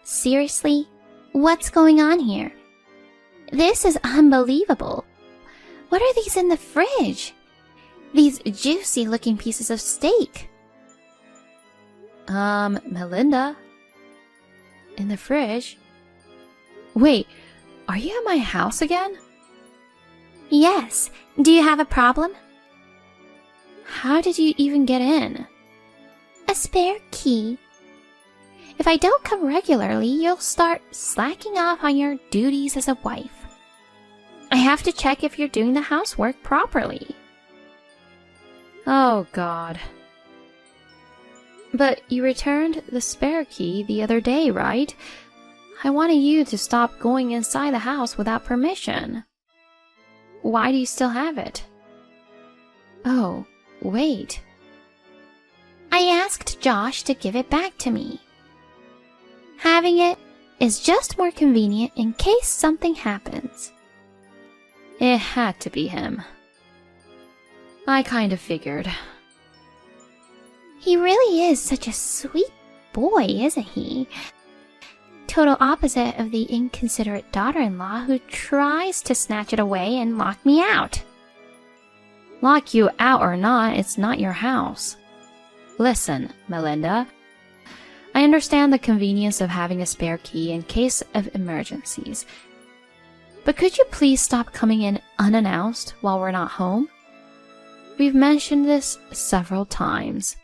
Seriously? What's going on here? This is unbelievable. What are these in the fridge? These juicy looking pieces of steak. Melinda? In the fridge? Wait, are you at my house again? Yes. Do you have a problem? How did you even get in? A spare key. If I don't come regularly, you'll start slacking off on your duties as a wife. I have to check if you're doing the housework properly. Oh, God. But you returned the spare key the other day, right? I wanted you to stop going inside the house without permission. Why do you still have it? Oh, wait. I asked Josh to give it back to me. Having it is just more convenient in case something happens. It had to be him. I kind of figured. He really is such a sweet boy, isn't he? Total opposite of the inconsiderate daughter-in-law who tries to snatch it away and lock me out. Lock you out or not, it's not your house. Listen, Melinda. I understand the convenience of having a spare key in case of emergencies. But could you please stop coming in unannounced while we're not home? We've mentioned this several times.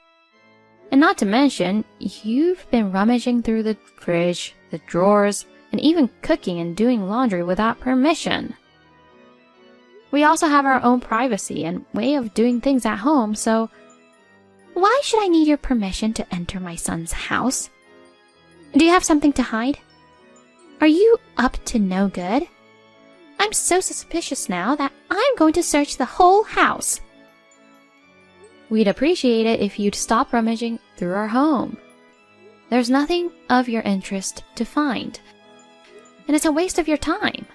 And not to mention, you've been rummaging through the fridge, the drawers, and even cooking and doing laundry without permission. We also have our own privacy and way of doing things at home, so why should I need your permission to enter my son's house? Do you have something to hide? Are you up to no good? I'm so suspicious now that I'm going to search the whole house. We'd appreciate it if you'd stop rummaging through our home. There's nothing of your interest to find, and it's a waste of your time.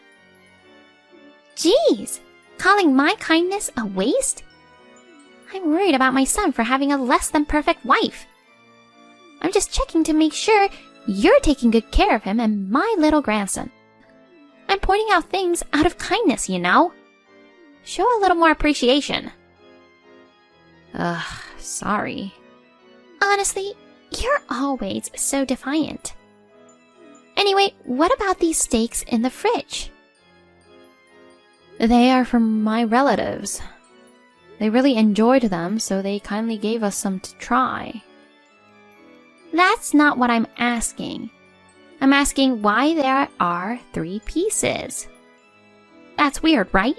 Geez, calling my kindness a waste? I'm worried about my son for having a less than perfect wife. I'm just checking to make sure you're taking good care of him and my little grandson. I'm pointing out things out of kindness, you know. Show a little more appreciation. Sorry. Honestly, you're always so defiant. Anyway, what about these steaks in the fridge? They are from my relatives. They really enjoyed them, so they kindly gave us some to try. That's not what I'm asking. I'm asking why there are 3 pieces. That's weird, right?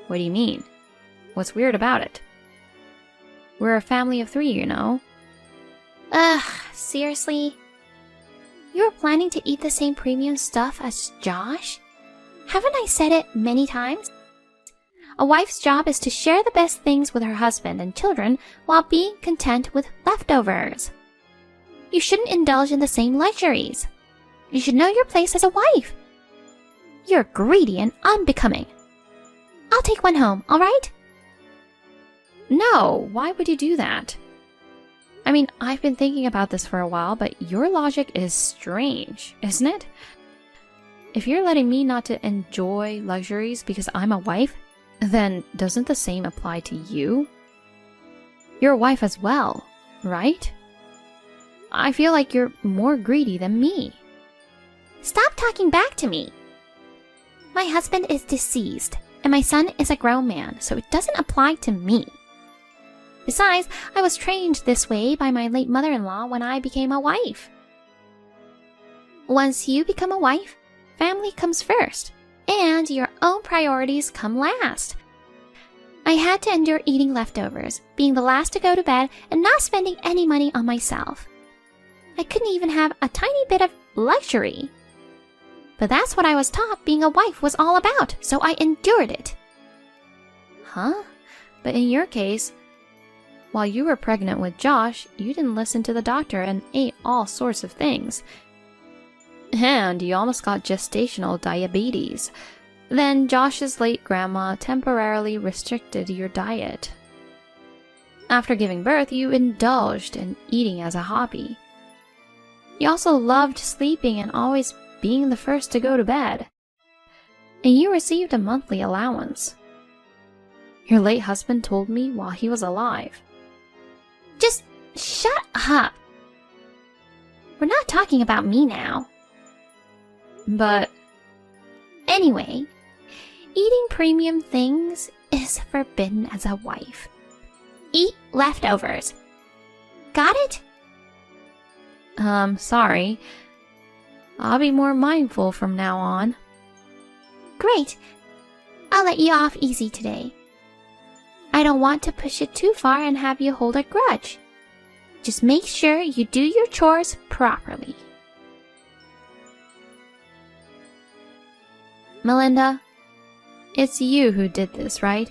What do you mean? What's weird about it? We're a family of 3, you know. Seriously? You're planning to eat the same premium stuff as Josh? Haven't I said it many times? A wife's job is to share the best things with her husband and children while being content with leftovers. You shouldn't indulge in the same luxuries. You should know your place as a wife. You're greedy and unbecoming. I'll take one home, alright? No, why would you do that? I mean, I've been thinking about this for a while, but your logic is strange, isn't it? If you're letting me not to enjoy luxuries because I'm a wife, then doesn't the same apply to you? You're a wife as well, right? I feel like you're more greedy than me. Stop talking back to me. My husband is deceased, and my son is a grown man, so it doesn't apply to me. Besides, I was trained this way by my late mother-in-law when I became a wife. Once you become a wife, family comes first, and your own priorities come last. I had to endure eating leftovers, being the last to go to bed, and not spending any money on myself. I couldn't even have a tiny bit of luxury. But that's what I was taught being a wife was all about, so I endured it. Huh? But in your case, while you were pregnant with Josh, you didn't listen to the doctor and ate all sorts of things. And you almost got gestational diabetes. Then Josh's late grandma temporarily restricted your diet. After giving birth, you indulged in eating as a hobby. You also loved sleeping and always being the first to go to bed. And you received a monthly allowance. Your late husband told me while he was alive. Just shut up. We're not talking about me now. But anyway, eating premium things is forbidden as a wife. Eat leftovers. Got it? Sorry. I'll be more mindful from now on. Great. I'll let you off easy today. I don't want to push it too far and have you hold a grudge. Just make sure you do your chores properly. Melinda, it's you who did this, right?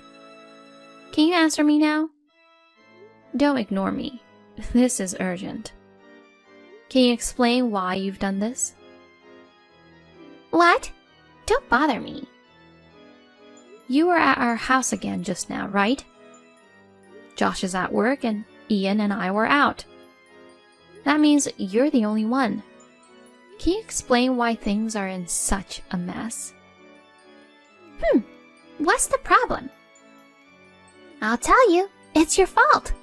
Can you answer me now? Don't ignore me. This is urgent. Can you explain why you've done this? What? Don't bother me. You were at our house again just now, right? Josh is at work and Ian and I were out. That means you're the only one. Can you explain why things are in such a mess? What's the problem? I'll tell you, it's your fault.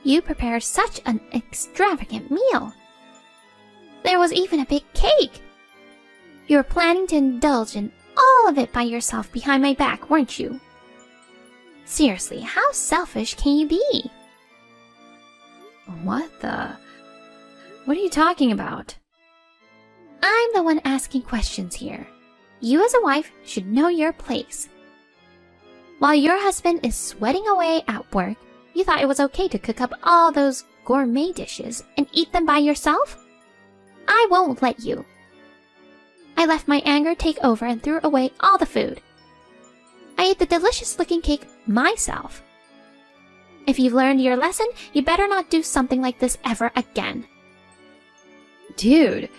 You prepared such an extravagant meal. There was even a big cake. You were planning to indulge in all of it by yourself behind my back, weren't you? Seriously, how selfish can you be? What are you talking about? I'm the one asking questions here. You as a wife should know your place. While your husband is sweating away at work, you thought it was okay to cook up all those gourmet dishes and eat them by yourself? I won't let you. I left my anger take over and threw away all the food. I ate the delicious-looking cake myself. If you've learned your lesson, you better not do something like this ever again. Dude,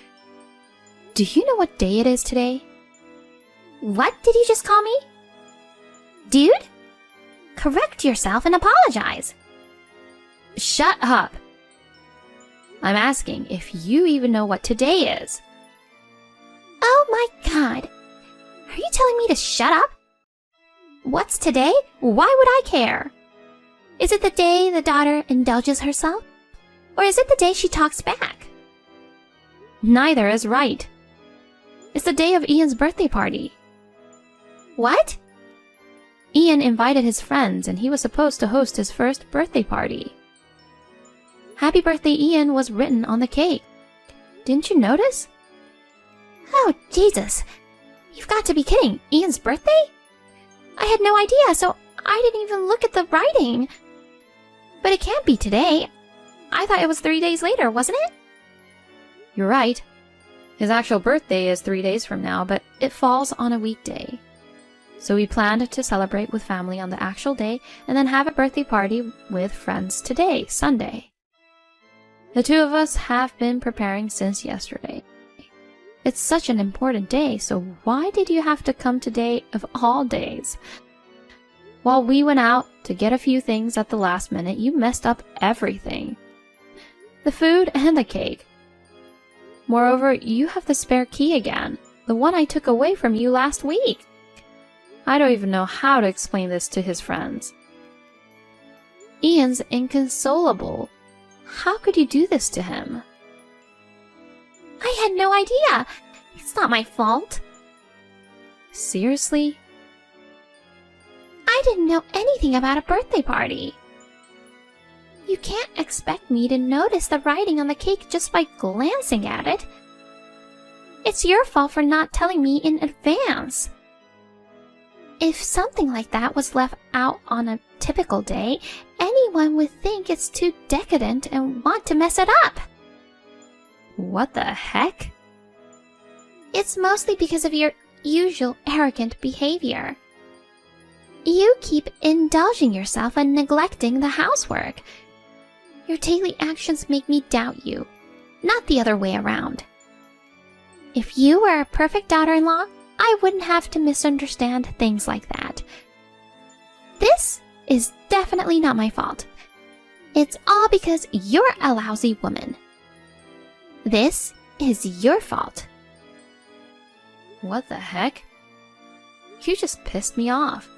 do you know what day it is today? What did you just call me? Dude? Correct yourself and apologize. Shut up. I'm asking if you even know what today is. Oh my god. Are you telling me to shut up? What's today? Why would I care? Is it the day the daughter indulges herself? Or is it the day she talks back? Neither is right. It's the day of Ian's birthday party. What? Ian invited his friends and he was supposed to host his first birthday party. Happy birthday, Ian was written on the cake. Didn't you notice? Oh, Jesus. You've got to be kidding. Ian's birthday? I had no idea, so I didn't even look at the writing. But it can't be today. I thought it was 3 days later, wasn't it? You're right. His actual birthday is 3 days from now, but it falls on a weekday. So we planned to celebrate with family on the actual day and then have a birthday party with friends today, Sunday. The two of us have been preparing since yesterday. It's such an important day, so why did you have to come today of all days? While we went out to get a few things at the last minute, you messed up everything. The food and the cake. Moreover, you have the spare key again, the one I took away from you last week. I don't even know how to explain this to his friends. Ian's inconsolable. How could you do this to him? I had no idea. It's not my fault. Seriously? I didn't know anything about a birthday party. You can't expect me to notice the writing on the cake just by glancing at it. It's your fault for not telling me in advance. If something like that was left out on a typical day, anyone would think it's too decadent and want to mess it up. What the heck? It's mostly because of your usual arrogant behavior. You keep indulging yourself and neglecting the housework. Your daily actions make me doubt you, not the other way around. If you were a perfect daughter-in-law, I wouldn't have to misunderstand things like that. This is definitely not my fault. It's all because you're a lousy woman. This is your fault. What the heck? You just pissed me off.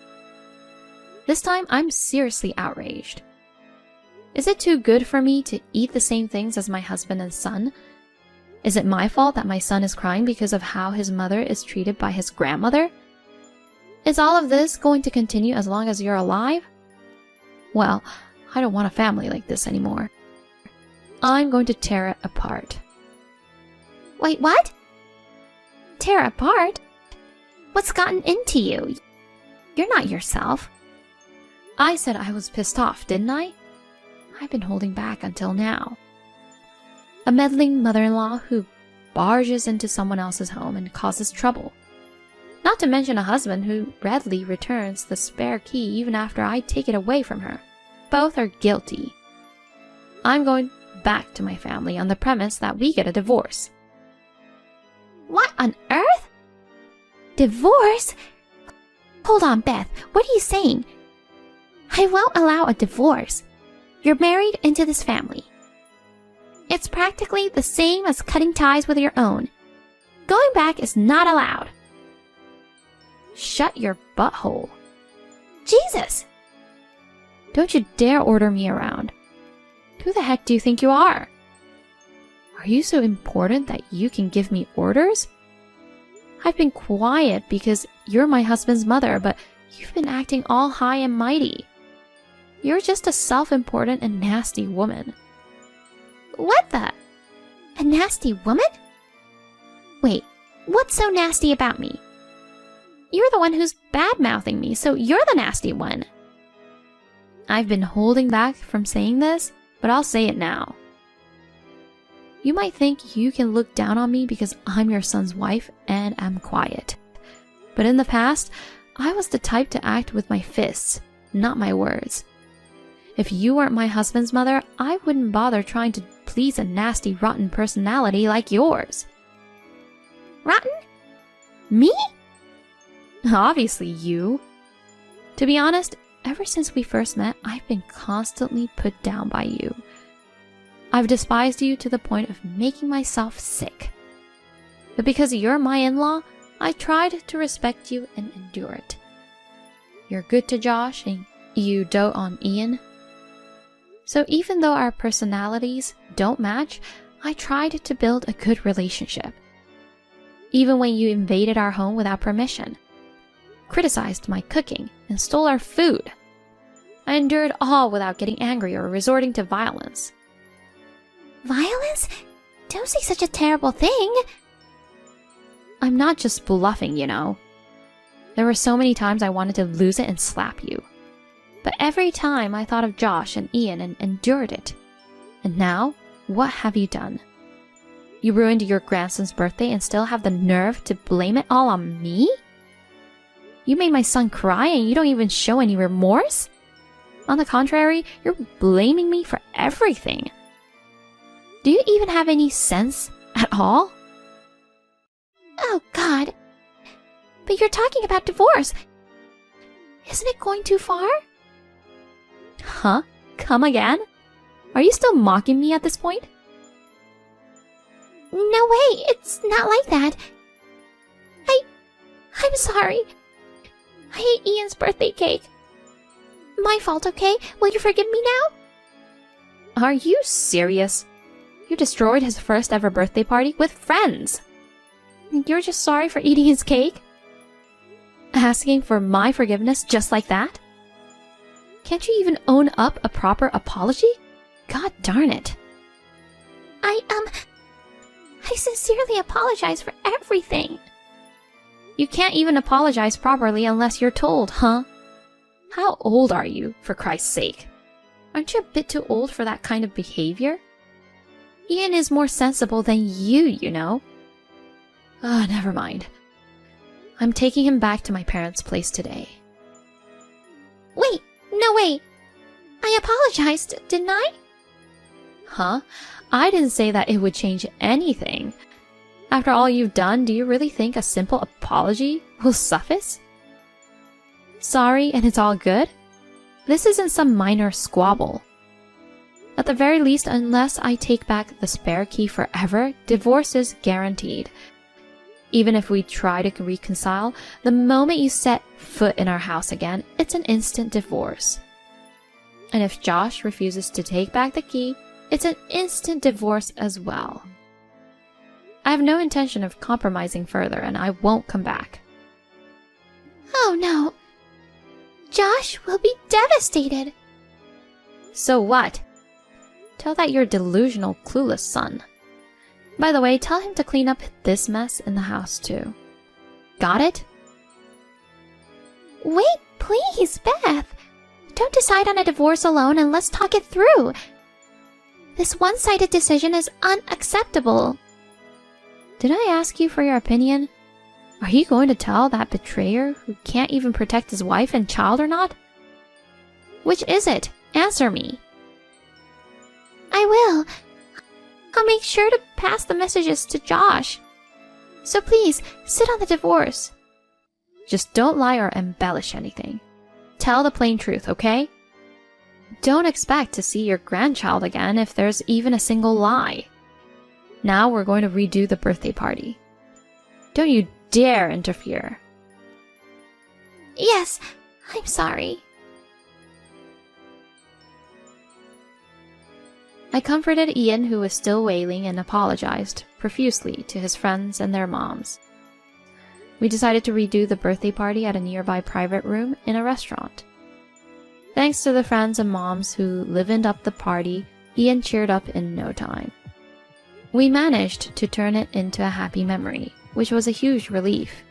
This time, I'm seriously outraged. Is it too good for me to eat the same things as my husband and son? Is it my fault that my son is crying because of how his mother is treated by his grandmother? Is all of this going to continue as long as you're alive? Well, I don't want a family like this anymore. I'm going to tear it apart. Wait, what? Tear apart? What's gotten into you? You're not yourself. I said I was pissed off, didn't I? I've been holding back until now. A meddling mother-in-law who barges into someone else's home and causes trouble. Not to mention a husband who readily returns the spare key even after I take it away from her. Both are guilty. I'm going back to my family on the premise that we get a divorce. What on earth? Divorce? Hold on, Beth. What are you saying? I won't allow a divorce. You're married into this family. It's practically the same as cutting ties with your own. Going back is not allowed. Shut your butthole. Jesus! Don't you dare order me around. Who the heck do you think you are? Are you so important that you can give me orders? I've been quiet because you're my husband's mother, but you've been acting all high and mighty. You're just a self-important and nasty woman. What the? A nasty woman? Wait, what's so nasty about me? You're the one who's bad-mouthing me, so you're the nasty one. I've been holding back from saying this, but I'll say it now. You might think you can look down on me because I'm your son's wife and I'm quiet. But in the past, I was the type to act with my fists, not my words. If you weren't my husband's mother, I wouldn't bother trying to please a nasty, rotten personality like yours. Rotten? Me? Obviously you. To be honest, ever since we first met, I've been constantly put down by you. I've despised you to the point of making myself sick. But because you're my in-law, I tried to respect you and endure it. You're good to Josh and you dote on Ian. So even though our personalities don't match, I tried to build a good relationship. Even when you invaded our home without permission, criticized my cooking, and stole our food, I endured all without getting angry or resorting to violence. Violence? Don't say such a terrible thing. I'm not just bluffing, you know. There were so many times I wanted to lose it and slap you. But every time I thought of Josh and Ian and endured it. And now, what have you done? You ruined your grandson's birthday and still have the nerve to blame it all on me? You made my son cry and you don't even show any remorse? On the contrary, you're blaming me for everything. Do you even have any sense at all? Oh, God. But you're talking about divorce. Isn't it going too far? Huh? Come again? Are you still mocking me at this point? No way, it's not like that. I'm sorry. I ate Ian's birthday cake. My fault, okay? Will you forgive me now? Are you serious? You destroyed his first ever birthday party with friends. You're just sorry for eating his cake? Asking for my forgiveness just like that? Can't you even own up a proper apology? God darn it. I sincerely apologize for everything. You can't even apologize properly unless you're told, huh? How old are you, for Christ's sake? Aren't you a bit too old for that kind of behavior? Ian is more sensible than you know. Ah, never mind. I'm taking him back to my parents' place today. Wait, no way. I apologized, didn't I? Huh? I didn't say that it would change anything. After all you've done, do you really think a simple apology will suffice? Sorry and it's all good? This isn't some minor squabble. At the very least, unless I take back the spare key forever, divorce is guaranteed. Even if we try to reconcile, the moment you set foot in our house again, it's an instant divorce. And if Josh refuses to take back the key, it's an instant divorce as well. I have no intention of compromising further, and I won't come back. Oh no. Josh will be devastated. So what? Tell that your delusional, clueless son. By the way, tell him to clean up this mess in the house too. Got it? Wait, please, Beth. Don't decide on a divorce alone and let's talk it through. This one-sided decision is unacceptable. Did I ask you for your opinion? Are you going to tell that betrayer who can't even protect his wife and child or not? Which is it? Answer me. I will. I'll make sure to pass the messages to Josh. So please, sit on the divorce. Just don't lie or embellish anything. Tell the plain truth, okay? Don't expect to see your grandchild again if there's even a single lie. Now we're going to redo the birthday party. Don't you dare interfere. Yes, I'm sorry. I comforted Ian, who was still wailing, and apologized profusely to his friends and their moms. We decided to redo the birthday party at a nearby private room in a restaurant. Thanks to the friends and moms who livened up the party, Ian cheered up in no time. We managed to turn it into a happy memory, which was a huge relief.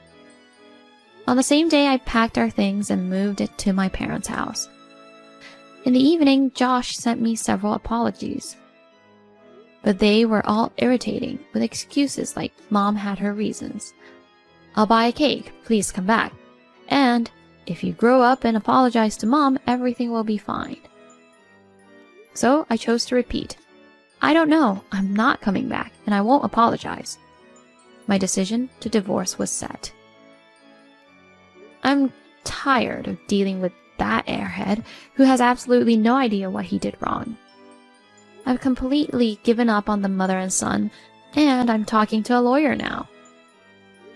On the same day, I packed our things and moved it to my parents' house. In the evening, Josh sent me several apologies. But they were all irritating, with excuses like Mom had her reasons. I'll buy a cake, please come back. And if you grow up and apologize to Mom, everything will be fine. So I chose to repeat. I don't know, I'm not coming back, and I won't apologize. My decision to divorce was set. I'm tired of dealing with that airhead who has absolutely no idea what he did wrong. I've completely given up on the mother and son, and I'm talking to a lawyer now.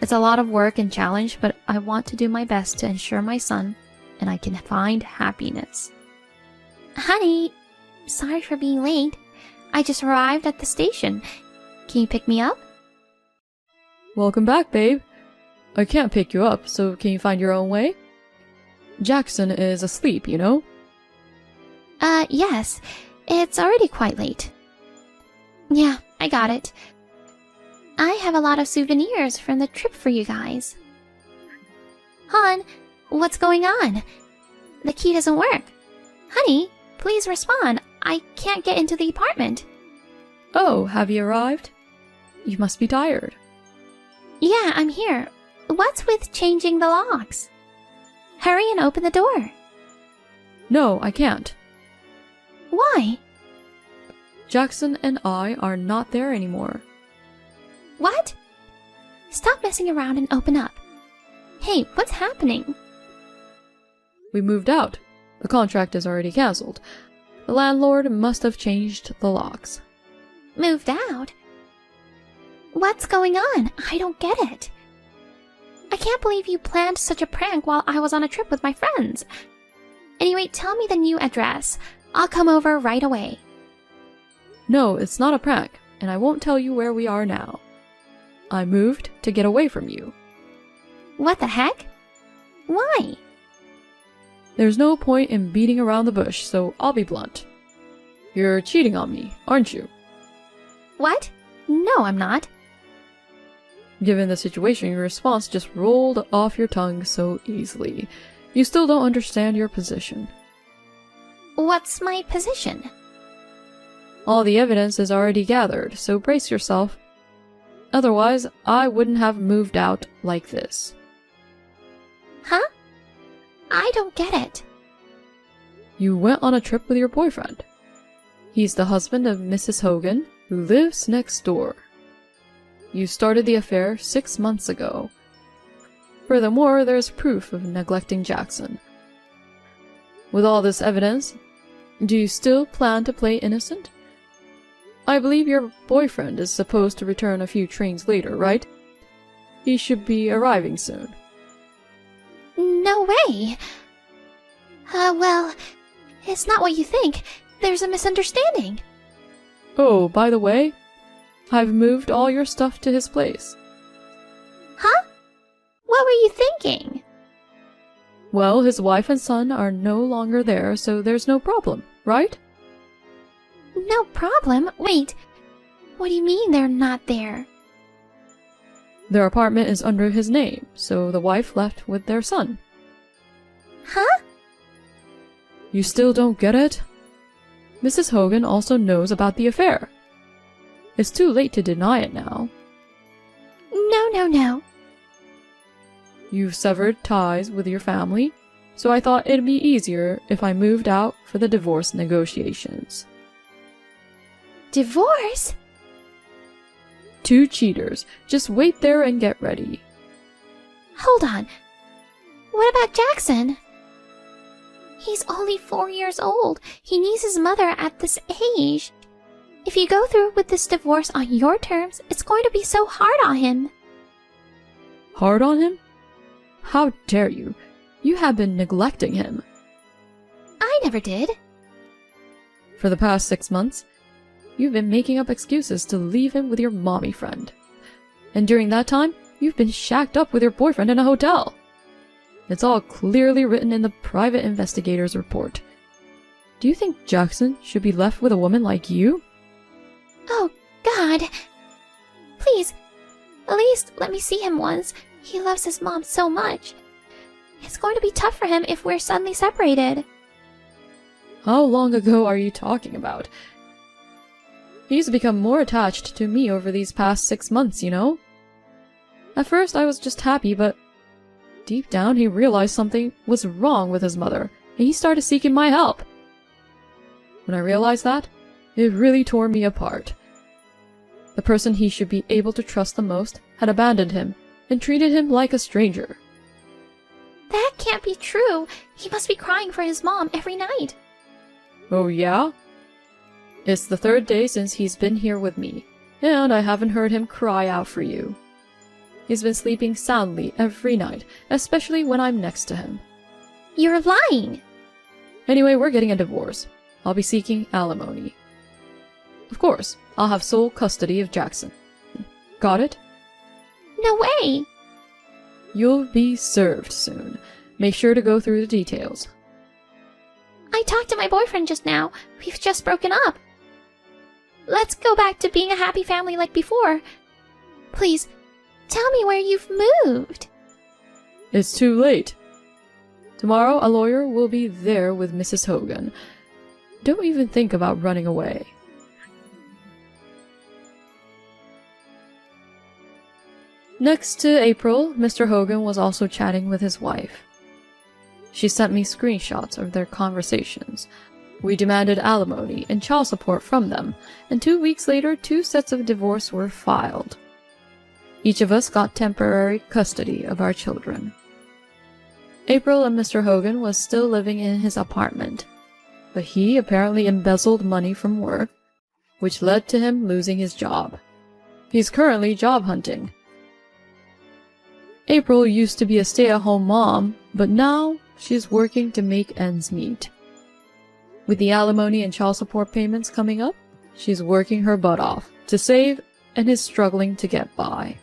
It's a lot of work and challenge, but I want to do my best to ensure my son and I can find happiness. Honey, sorry for being late. I just arrived at the station. Can you pick me up? Welcome back, babe. I can't pick you up, so can you find your own way? Jackson is asleep, you know? Yes. It's already quite late. Yeah, I got it. I have a lot of souvenirs from the trip for you guys. Hon, what's going on? The key doesn't work. Honey, please respond. I can't get into the apartment. Oh, have you arrived? You must be tired. Yeah, I'm here. What's with changing the locks? Hurry and open the door. No, I can't. Why? Jackson and I are not there anymore. What? Stop messing around and open up. Hey, what's happening? We moved out. The contract is already cancelled. The landlord must have changed the locks. Moved out? What's going on? I don't get it. I can't believe you planned such a prank while I was on a trip with my friends. Anyway, tell me the new address. I'll come over right away. No, it's not a prank, and I won't tell you where we are now. I moved to get away from you. What the heck? Why? There's no point in beating around the bush, so I'll be blunt. You're cheating on me, aren't you? What? No, I'm not. Given the situation, your response just rolled off your tongue so easily. You still don't understand your position. What's my position? All the evidence is already gathered, so brace yourself. Otherwise, I wouldn't have moved out like this. Huh? I don't get it. You went on a trip with your boyfriend. He's the husband of Mrs. Hogan, who lives next door. You started the affair 6 months ago. Furthermore, there's proof of neglecting Jackson. With all this evidence, Do you still plan to play innocent? I believe your boyfriend is supposed to return a few trains later, right? He should be arriving soon. No way. Well, it's not what you think. There's a misunderstanding. Oh, by the way, I've moved all your stuff to his place. Huh? What were you thinking? Well, his wife and son are no longer there, so there's no problem, right? No problem? Wait. What do you mean they're not there? Their apartment is under his name, so the wife left with their son. Huh? You still don't get it? Mrs. Hogan also knows about the affair. It's too late to deny it now. No. You've severed ties with your family, so I thought it'd be easier if I moved out for the divorce negotiations. Divorce? 2 cheaters. Just wait there and get ready. Hold on. What about Jackson? He's only 4 years old. He needs his mother at this age. If you go through with this divorce on your terms, it's going to be so hard on him. Hard on him? How dare you? You have been neglecting him. I never did. For the past 6 months, you've been making up excuses to leave him with your mommy friend. And during that time, you've been shacked up with your boyfriend in a hotel. It's all clearly written in the private investigator's report. Do you think Jackson should be left with a woman like you? Oh, God. Please, at least let me see him once. He loves his mom so much. It's going to be tough for him if we're suddenly separated. How long ago are you talking about? He's become more attached to me over these past 6 months, you know? At first I was just happy, but deep down he realized something was wrong with his mother, and he started seeking my help. When I realized that, it really tore me apart. The person he should be able to trust the most had abandoned him and treated him like a stranger. That can't be true. He must be crying for his mom every night. Oh yeah? It's the 3rd day since he's been here with me, and I haven't heard him cry out for you. He's been sleeping soundly every night, especially when I'm next to him. You're lying. Anyway, we're getting a divorce. I'll be seeking alimony. Of course, I'll have sole custody of Jackson. Got it? No way. You'll be served soon. Make sure to go through the details. I talked to my boyfriend just now. We've just broken up. Let's go back to being a happy family like before. Please, tell me where you've moved. It's too late. Tomorrow, a lawyer will be there with Mrs. Hogan. Don't even think about running away. Next to April, Mr. Hogan was also chatting with his wife. She sent me screenshots of their conversations. We demanded alimony and child support from them, and 2 weeks later, 2 sets of divorce were filed. Each of us got temporary custody of our children. April and Mr. Hogan was still living in his apartment, but he apparently embezzled money from work, which led to him losing his job. He's currently job hunting. April used to be a stay-at-home mom, but now she's working to make ends meet. With the alimony and child support payments coming up, she's working her butt off to save and is struggling to get by.